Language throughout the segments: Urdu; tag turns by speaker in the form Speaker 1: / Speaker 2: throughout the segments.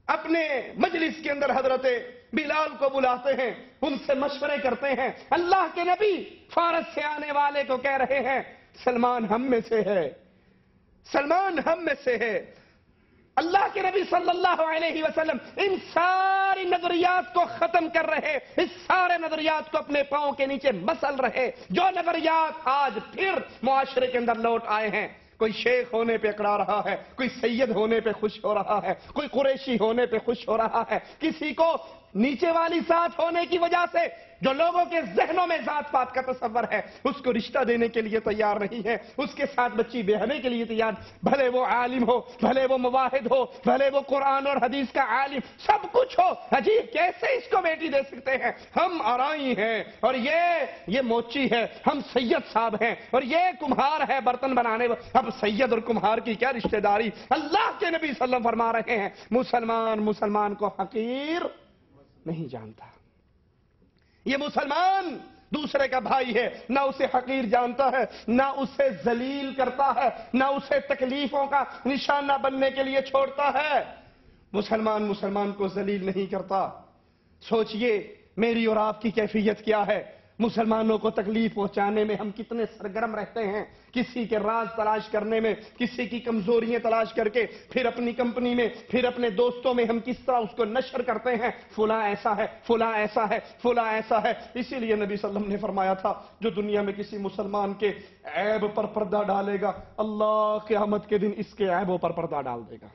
Speaker 1: اپنے مجلس کے اندر حضرت بلال کو بلاتے ہیں، ان سے مشورے کرتے ہیں۔ اللہ کے نبی فارس سے آنے والے کو کہہ رہے ہیں سلمان ہم میں سے ہے، سلمان ہم میں سے ہے۔ اللہ کے نبی صلی اللہ علیہ وسلم ان ساری نظریات کو ختم کر رہے، اس سارے نظریات کو اپنے پاؤں کے نیچے مسل رہے، جو نظریات آج پھر معاشرے کے اندر لوٹ آئے ہیں۔ کوئی شیخ ہونے پہ اکڑا رہا ہے، کوئی سید ہونے پہ خوش ہو رہا ہے، کوئی قریشی ہونے پہ خوش ہو رہا ہے، کسی کو نیچے والی ذات ہونے کی وجہ سے جو لوگوں کے ذہنوں میں ذات پات کا تصور ہے اس کو رشتہ دینے کے لیے تیار نہیں ہے، اس کے ساتھ بچی بیاہنے کے لیے تیار، بھلے وہ عالم ہو، بھلے وہ مواحد ہو، بھلے وہ قرآن اور حدیث کا عالم، سب کچھ ہو، عجیب کیسے اس کو بیٹی دے سکتے ہیں؟ ہم آرائی ہیں اور یہ موچی ہے، ہم سید صاحب ہیں اور یہ کمہار ہے برتن بنانے۔ اب سید اور کمہار کی کیا رشتہ داری؟ اللہ کے نبی صلی اللہ علیہ وسلم فرما رہے ہیں مسلمان کو حقیر نہیں جانتا۔ یہ مسلمان دوسرے کا بھائی ہے، نہ اسے حقیر جانتا ہے، نہ اسے ذلیل کرتا ہے، نہ اسے تکلیفوں کا نشانہ بننے کے لیے چھوڑتا ہے۔ مسلمان کو ذلیل نہیں کرتا۔ سوچئے میری اور آپ کی کیفیت کیا ہے؟ مسلمانوں کو تکلیف پہنچانے میں ہم کتنے سرگرم رہتے ہیں، کسی کے راز تلاش کرنے میں، کسی کی کمزوریاں تلاش کر کے پھر اپنی کمپنی میں، پھر اپنے دوستوں میں ہم کس طرح اس کو نشر کرتے ہیں، فلاں ایسا ہے، فلاں ایسا ہے، فلاں ایسا ہے۔ اسی لیے نبی صلی اللہ علیہ وسلم نے فرمایا تھا جو دنیا میں کسی مسلمان کے عیب پر پردہ ڈالے گا اللہ قیامت کے دن اس کے عیبوں پر پردہ ڈال دے گا۔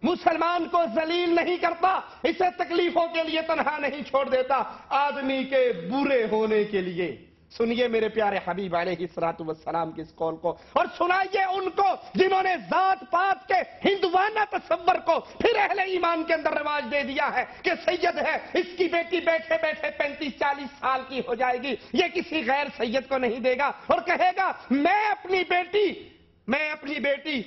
Speaker 1: مسلمان کو ذلیل نہیں کرتا، اسے تکلیفوں کے لیے تنہا نہیں چھوڑ دیتا، آدمی کے برے ہونے کے لیے۔ سنیے میرے پیارے حبیب علیہ الصلوۃ والسلام کی اس قول کو، اور سنائیے ان کو جنہوں نے ذات پات کے ہندوانہ تصور کو پھر اہل ایمان کے اندر رواج دے دیا ہے کہ سید ہے، اس کی بیٹی بیٹھے بیٹھے 35-40 سال کی ہو جائے گی، یہ کسی غیر سید کو نہیں دے گا، اور کہے گا میں اپنی بیٹی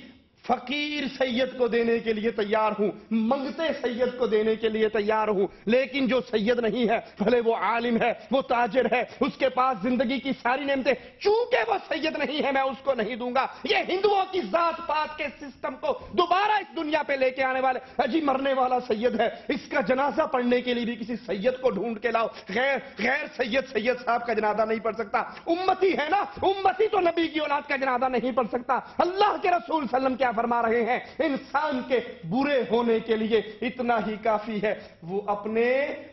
Speaker 1: فقیر سید کو دینے کے لیے تیار ہوں، منگتے سید کو دینے کے لیے تیار ہوں، لیکن جو سید نہیں ہے، بھلے وہ عالم ہے، وہ تاجر ہے، اس کے پاس زندگی کی ساری نعمتیں، چونکہ وہ سید نہیں ہے میں اس کو نہیں دوں گا۔ یہ ہندوؤں کی ذات پات کے سسٹم کو دوبارہ اس دنیا پہ لے کے آنے والے، اجی مرنے والا سید ہے، اس کا جنازہ پڑھنے کے لیے بھی کسی سید کو ڈھونڈ کے لاؤ، غیر سید صاحب کا جنازہ نہیں پڑھ سکتا۔ امتی ہے نا، امتی تو نبی کی اولاد کا جنازہ نہیں پڑھ سکتا۔ اللہ کے رسول صلی اللہ علیہ وسلم کیا فرما رہے ہیں؟ انسان کے برے ہونے کے لیے اتنا ہی کافی ہے وہ اپنے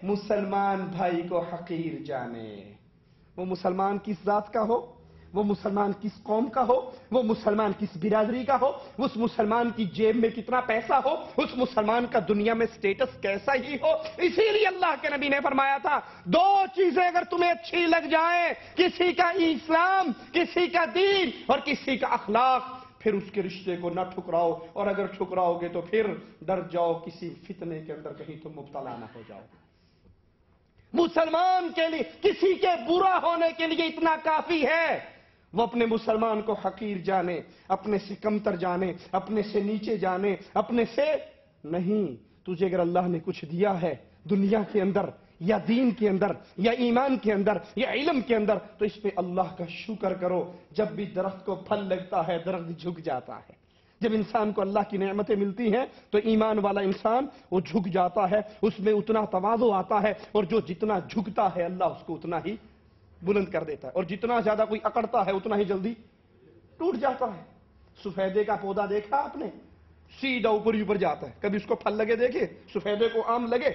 Speaker 1: مسلمان بھائی کو حقیر جانے۔ وہ مسلمان کس ذات کا ہو، وہ مسلمان کس قوم کا ہو، وہ مسلمان کس برادری کا ہو، اس مسلمان کی جیب میں کتنا پیسہ ہو، اس مسلمان کا دنیا میں سٹیٹس کیسا ہی ہو۔ اسی لیے اللہ کے نبی نے فرمایا تھا دو چیزیں اگر تمہیں اچھی لگ جائیں، کسی کا اسلام، کسی کا دین اور کسی کا اخلاق، پھر اس کے رشتے کو نہ ٹھکراؤ، اور اگر ٹھکراؤ گے تو پھر ڈر جاؤ کسی فتنے کے اندر کہیں تم مبتلا نہ ہو جاؤ۔ مسلمان کے لیے کسی کے برا ہونے کے لیے اتنا کافی ہے وہ اپنے مسلمان کو حقیر جانے، اپنے سے کمتر جانے، اپنے سے نیچے جانے، اپنے سے نہیں۔ تجھے اگر اللہ نے کچھ دیا ہے دنیا کے اندر یا دین کے اندر یا ایمان کے اندر یا علم کے اندر تو اس پہ اللہ کا شکر کرو۔ جب بھی درخت کو پھل لگتا ہے درخت جھک جاتا ہے، جب انسان کو اللہ کی نعمتیں ملتی ہیں تو ایمان والا انسان وہ جھک جاتا ہے، اس میں اتنا تواضع آتا ہے، اور جو جتنا جھکتا ہے اللہ اس کو اتنا ہی بلند کر دیتا ہے، اور جتنا زیادہ کوئی اکڑتا ہے اتنا ہی جلدی ٹوٹ جاتا ہے۔ سفیدے کا پودا دیکھا آپ نے؟ سیدھا اوپر ہی اوپر جاتا ہے، کبھی اس کو پھل لگے دیکھے؟ سفیدے کو آم لگے،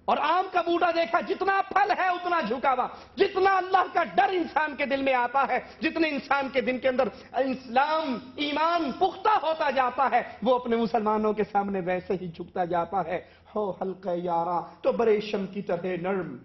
Speaker 1: اور آم کا بوٹا دیکھا، جتنا پھل ہے اتنا جھکا ہوا۔ جتنا اللہ کا ڈر انسان کے دل میں آتا ہے، جتنے انسان کے دل کے اندر اسلام ایمان پختہ ہوتا جاتا ہے، وہ اپنے مسلمانوں کے سامنے ویسے ہی جھکتا جاتا ہے۔ ہو حلقہ یارا تو بریشم کی طرح نرم،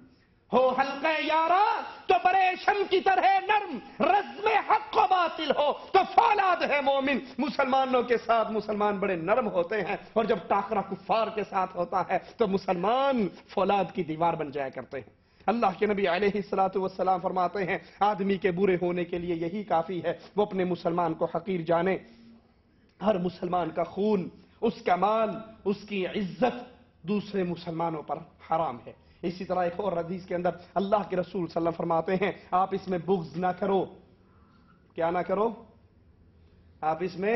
Speaker 1: ہو حلقہ یارا تو بریشم کی طرح نرم، رزم حق و باطل ہو تو فولاد ہے مومن۔ مسلمانوں کے ساتھ مسلمان بڑے نرم ہوتے ہیں، اور جب ٹاکرا کفار کے ساتھ ہوتا ہے تو مسلمان فولاد کی دیوار بن جایا کرتے ہیں۔ اللہ کے نبی علیہ الصلوۃ والسلام فرماتے ہیں آدمی کے برے ہونے کے لیے یہی کافی ہے وہ اپنے مسلمان کو حقیر جانے۔ ہر مسلمان کا خون، اس کا مال، اس کی عزت دوسرے مسلمانوں پر حرام ہے۔ اسی طرح ایک اور حدیث کے اندر اللہ کے رسول صلی اللہ علیہ وسلم فرماتے ہیں آپ اس میں بغض نہ کرو۔ کیا نہ کرو؟ آپ اس میں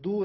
Speaker 1: 2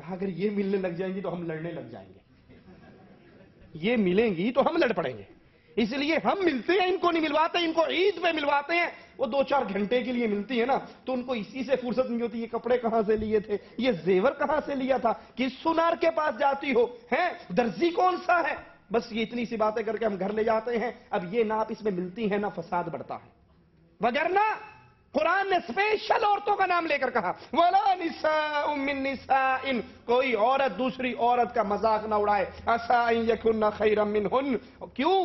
Speaker 1: کہا اگر یہ ملنے لگ جائیں گی تو ہم لڑنے لگ جائیں گے، یہ ملیں گی تو ہم لڑ پڑیں گے، اس لیے ہم ملتے ہیں، ان کو نہیں ملواتے، ان کو عید پہ ملواتے ہیں۔ وہ 2-4 گھنٹے کے لیے ملتی ہے نا، تو ان کو اسی سے فرصت نہیں ہوتی، یہ کپڑے کہاں سے لیے تھے، یہ زیور کہاں سے لیا تھا، کس سونار کے پاس جاتی ہو، ہیں درزی کون سا ہے، بس یہ اتنی سی باتیں کر کے ہم گھر لے جاتے ہیں۔ اب یہ نہ آپ اس میں ملتی ہیں نہ فساد بڑھتا ہے، وگرنہ قرآن نے اسپیشل عورتوں کا نام لے کر کہا وَلَا نِسَاءٌ مِّن نِسَاءٍ، کوئی عورت دوسری عورت کا مذاق نہ اڑائے، عَسَىٰ أَن يَكُنَّ خَيْرًا مِّنْهُنَّ، کیوں؟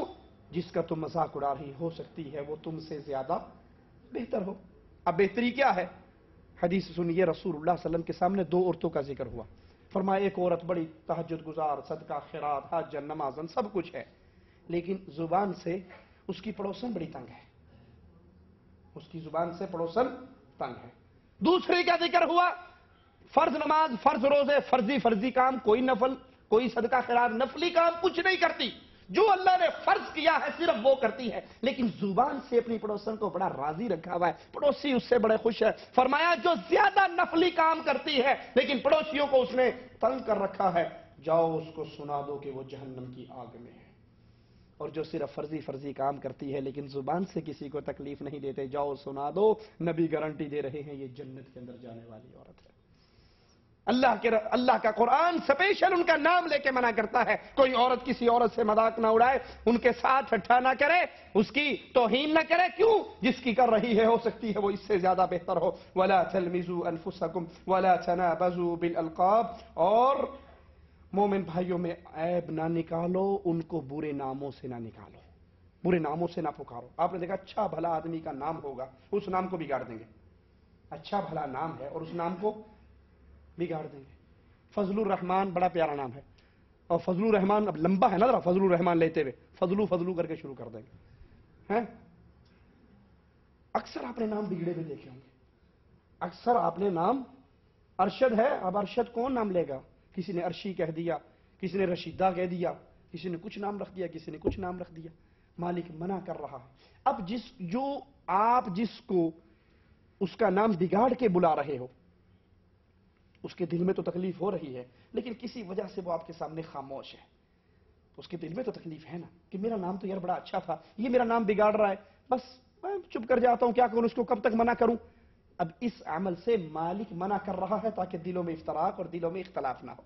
Speaker 1: جس کا تم مذاق اڑا رہی ہو سکتی ہے وہ تم سے زیادہ بہتر ہو۔ اب بہتری کیا ہے؟ حدیث سنیے، رسول اللہ صلی اللہ علیہ وسلم کے سامنے 2 عورتوں کا ذکر ہوا، فرمایا ایک عورت بڑی تہجد گزار، صدقہ خیرات، حج نمازن سب کچھ ہے، لیکن زبان سے اس کی پڑوسن بڑی تنگ ہے، اس کی زبان سے پڑوسن تنگ ہے۔ دوسری کا ذکر ہوا، فرض نماز، فرض روزے، فرضی کام، کوئی نفل، کوئی صدقہ خیرات، نفلی کام کچھ نہیں کرتی، جو اللہ نے فرض کیا ہے صرف وہ کرتی ہے، لیکن زبان سے اپنی پڑوسن کو بڑا راضی رکھا ہوا ہے، پڑوسی اس سے بڑے خوش ہے۔ فرمایا جو زیادہ نفلی کام کرتی ہے لیکن پڑوسیوں کو اس نے تنگ کر رکھا ہے، جاؤ اس کو سنا دو کہ وہ جہنم کی آگ میں ہے۔ اور جو صرف فرضی کام کرتی ہے لیکن زبان سے کسی کو تکلیف نہیں دیتے، جاؤ سنا دو، نبی گارنٹی دے رہے ہیں یہ جنت کے اندر جانے والی عورت ہے۔ اللہ کا قرآن سپیشل ان کا نام لے کے منع کرتا ہے، کوئی عورت کسی عورت سے مذاق نہ اڑائے، ان کے ساتھ ٹھٹھا نہ کرے، اس کی توہین نہ کرے، کیوں؟ جس کی کر رہی ہے ہو سکتی ہے وہ اس سے زیادہ بہتر ہو۔ وَلَا تَلْمِزُوا أَنفُسَكُمْ وَلَا تَنَابَزُوا بِالْأَلْقَابِ، اور مومن بھائیوں میں عیب نہ نکالو، ان کو برے ناموں سے نہ نکالو، برے ناموں سے نہ پکارو۔ آپ نے دیکھا اچھا بھلا آدمی کا نام ہوگا، اس نام کو بگاڑ دیں گے، اچھا بھلا نام ہے اور اس نام کو بگاڑ دیں گے۔ فضل الرحمان بڑا پیارا نام ہے، اور فضل الرحمان اب لمبا ہے نا، ذرا فضل الرحمان لیتے ہوئے فضلو کر کے شروع کر دیں گے۔ اکثر آپ نے نام بگڑے ہوئے دیکھے ہوں گے، اکثر آپ نے نام، ارشد ہے، اب ارشد کون نام لے گا؟ کسی نے ارشی کہہ دیا، کسی نے رشیدہ کہہ دیا، کسی نے کچھ نام رکھ دیا، کسی نے کچھ نام رکھ دیا۔ مالک منع کر رہا ہے۔ اب آپ جس کو اس کا نام بگاڑ کے بلا رہے ہو، اس کے دل میں تو تکلیف ہو رہی ہے، لیکن کسی وجہ سے وہ آپ کے سامنے خاموش ہے، اس کے دل میں تو تکلیف ہے نا کہ میرا نام تو یار بڑا اچھا تھا، یہ میرا نام بگاڑ رہا ہے، بس میں چپ کر جاتا ہوں، کیا کروں، اس کو کب تک منع کروں؟ اب اس عمل سے مالک منع کر رہا ہے تاکہ دلوں میں افتراق اور دلوں میں اختلاف نہ ہو۔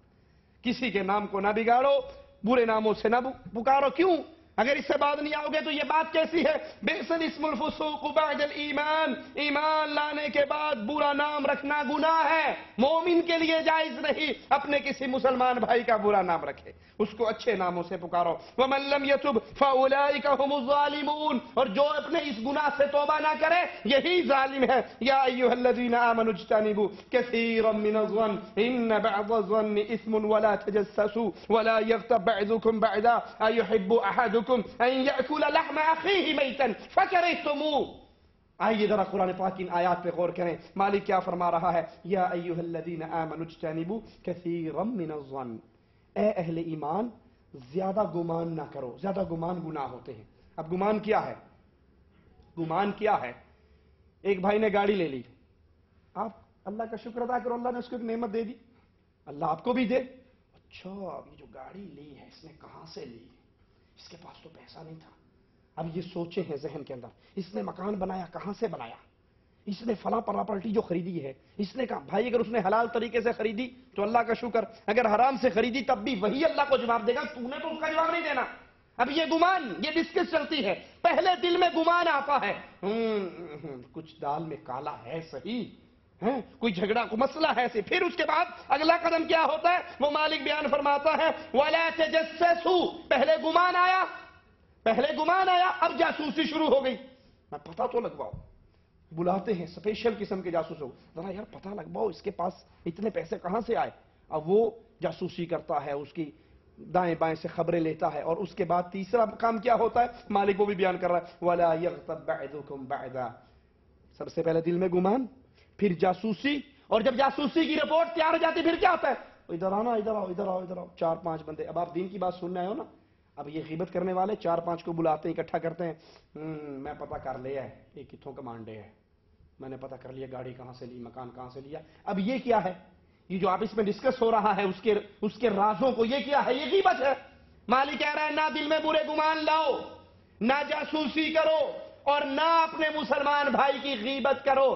Speaker 1: کسی کے نام کو نہ بگاڑو، برے ناموں سے نہ پکارو، کیوں؟ اگر اس سے بات نہیں آؤ گے تو یہ بات کیسی ہے؟ بئس الاسم الفسوق بعد الایمان، ایمان لانے کے بعد برا نام رکھنا گناہ ہے، مومن کے لیے جائز نہیں اپنے کسی مسلمان بھائی کا برا نام رکھے، اس کو اچھے ناموں سے پکارو۔ ومن لم يتب فاولئک هم الظالمون، اور جو اپنے اس گناہ سے توبہ نہ کرے یہی ظالم ہے۔ یا ایھا الذین آمنوا اجتنبوا کثیرا من الظن ان بعض الظن اثم ولا تجسسوا ولا یغتب بعضکم بعضا ایحب احدکم ان یأکل لحم اخیہ میتا فکرہتموہ۔ آئیے ذرا قرآن پاک کی ان آیات پہ غور کریں، مالک کیا فرما رہا ہے؟ یا ایھا الذین آمنوا اجتنبوا کثیرا من الظن، اے اہل ایمان زیادہ گمان نہ کرو، زیادہ گمان گناہ ہوتے ہیں۔ اب گمان کیا ہے؟ گمان کیا ہے؟ ایک بھائی نے گاڑی لے لی، آپ اللہ کا شکر ادا کرو، اللہ نے اس کو ایک نعمت دے دی، اللہ آپ کو بھی دے۔ اچھا اب یہ جو گاڑی لی ہے اس نے کہاں سے لی؟ اس کے پاس تو پیسہ نہیں تھا۔ اب یہ سوچے ہیں ذہن کے اندر، اس نے مکان بنایا کہاں سے بنایا، اس نے فلاں پراپرٹی جو خریدی ہے، اس نے کہا بھائی اگر اس نے حلال طریقے سے خریدی تو اللہ کا شکر، اگر حرام سے خریدی تب بھی وہی اللہ کو جواب دے گا، تو نے تو اس کا جواب نہیں دینا۔ اب یہ گمان، یہ ڈسکس چلتی ہے، پہلے دل میں گمان آتا ہے، کچھ دال میں کالا ہے صحیح، کوئی جھگڑا کو مسئلہ ہے سی، پھر اس کے بعد اگلا قدم کیا ہوتا ہے؟ وہ مالک بیان فرماتا ہے وَلَا تَجَسَّسُوا، پہلے گمان آیا، اب جاسوسی شروع ہو گئی، میں پتہ تو لگواؤ، بلاتے ہیں اسپیشل قسم کے جاسوس ہو، ذرا یار پتہ لگواؤ اس کے پاس اتنے پیسے کہاں سے آئے، اب وہ جاسوسی کرتا ہے، اس کی دائیں بائیں سے خبریں لیتا ہے، اور اس کے بعد تیسرا کام کیا ہوتا ہے؟ مالک وہ بھی بیان کر رہا ہے وَلَا يَغْتَبْ بَعْضُكُمْ بَعْضًا، سب سے پہلے دل میں گمان، پھر جاسوسی، اور جب جاسوسی کی رپورٹ تیار ہو جاتی پھر کیا ہوتا ہے؟ ادھر آنا، ادھر آؤ، ادھر آؤ، ادھر آؤ، 4-5 بندے، اب آپ دین کی بات سننے آئے ہو نا، اب یہ غیبت کرنے والے 4-5 کو بلاتے ہیں، اکٹھا کرتے ہیں، میں پتہ کر لیا ہے یہ کتوں کا مانڈے ہے، میں نے پتہ کر لیا گاڑی کہاں سے لی، مکان کہاں سے لیا۔ اب یہ کیا ہے؟ یہ جو آپس میں ڈسکس ہو رہا ہے اس کے رازوں کو یہ کیا ہے؟ یہ غیبت ہے۔ مالی کہہ رہا ہے نہ دل میں برے گمان لاؤ، نہ جاسوسی کرو، اور نہ اپنے مسلمان بھائی کی غیبت کرو۔